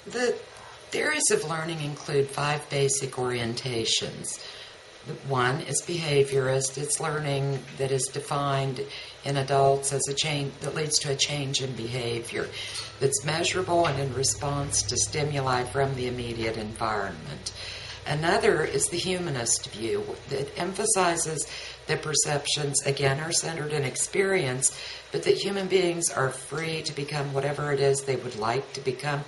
The theories of learning include 5 basic orientations. One is behaviorist. It's learning that is defined in adults as a change that leads to a change in behavior that's measurable and in response to stimuli from the immediate environment. Another is the humanist view that emphasizes that perceptions, again, are centered in experience, but that human beings are free to become whatever it is they would like to become.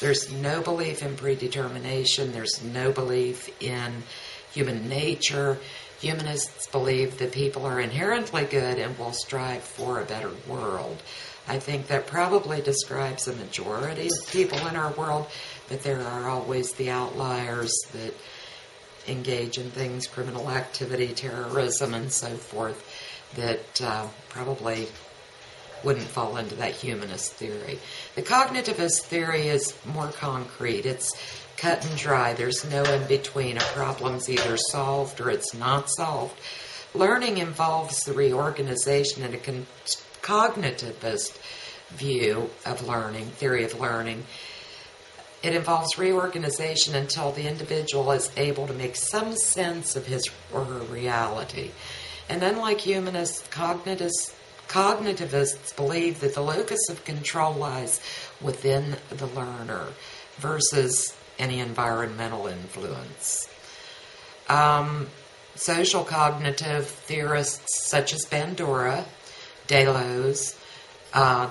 There's no belief in predetermination. There's no belief in human nature. Humanists believe that people are inherently good and will strive for a better world. I think that probably describes a majority of people in our world, but there are always the outliers that engage in things, criminal activity, terrorism, and so forth, that probably wouldn't fall into that humanist theory. The cognitivist theory is more concrete. It's cut and dry. There's no in between. A problem's either solved or it's not solved. Learning involves the reorganization in a cognitivist view of learning, theory of learning. It involves reorganization until the individual is able to make some sense of his or her reality. And unlike humanists, cognitivists believe that the locus of control lies within the learner versus any environmental influence. Social cognitive theorists such as Bandura, Delos,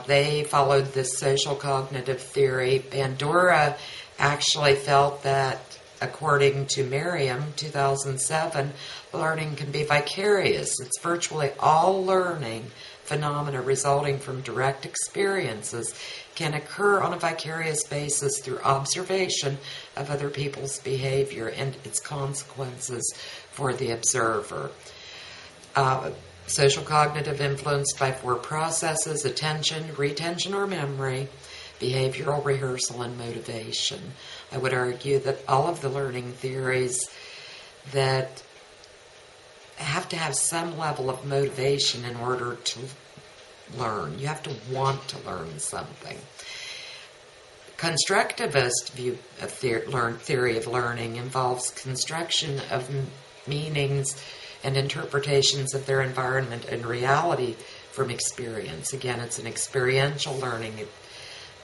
they followed this social cognitive theory. Bandura actually felt that, according to Merriam, 2007, learning can be vicarious. It's virtually all learning phenomena resulting from direct experiences can occur on a vicarious basis through observation of other people's behavior and its consequences for the observer. Social cognitive influenced by 4 processes: attention, retention or memory, behavioral rehearsal, and motivation. I would argue that all of the learning theories that have to have some level of motivation in order to learn. You have to want to learn something. Constructivist view of theory of learning involves construction of meanings and interpretations of their environment and reality from experience. Again, it's an experiential learning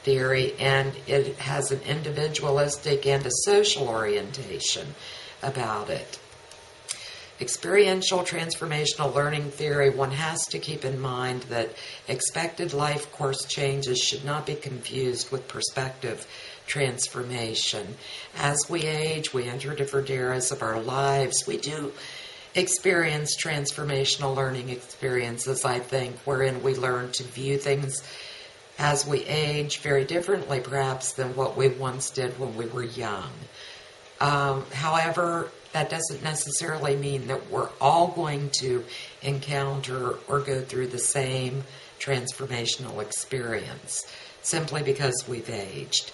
theory, and it has an individualistic and a social orientation about it. Experiential transformational learning theory, one has to keep in mind that expected life course changes should not be confused with perspective transformation. As we age, we enter different eras of our lives. We do experience transformational learning experiences, I think, wherein we learn to view things as we age very differently, perhaps, than what we once did when we were young. However, that doesn't necessarily mean that we're all going to encounter or go through the same transformational experience simply because we've aged.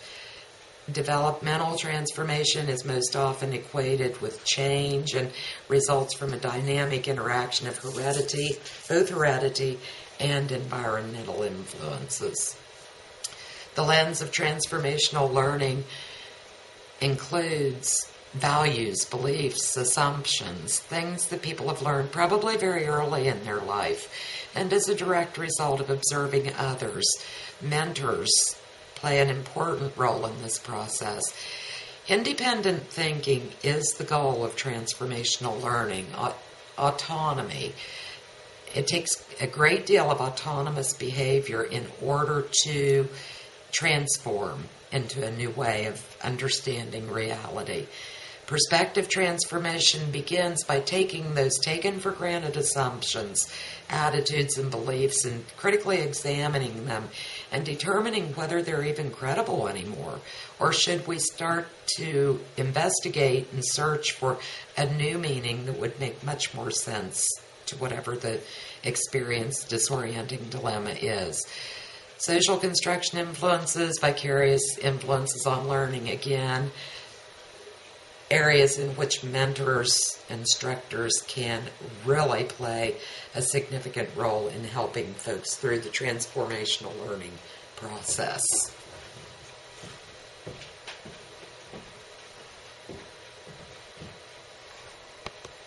Developmental transformation is most often equated with change and results from a dynamic interaction of both heredity and environmental influences. The lens of transformational learning includes values, beliefs, assumptions, things that people have learned probably very early in their life, and as a direct result of observing others. Mentors play an important role in this process. Independent thinking is the goal of transformational learning. Autonomy. It takes a great deal of autonomous behavior in order to transform into a new way of understanding reality. Perspective transformation begins by taking those taken for granted assumptions, attitudes, and beliefs and critically examining them and determining whether they're even credible anymore. Or should we start to investigate and search for a new meaning that would make much more sense to whatever the experience disorienting dilemma is. Social construction influences, vicarious influences on learning, again, areas in which mentors, instructors can really play a significant role in helping folks through the transformational learning process.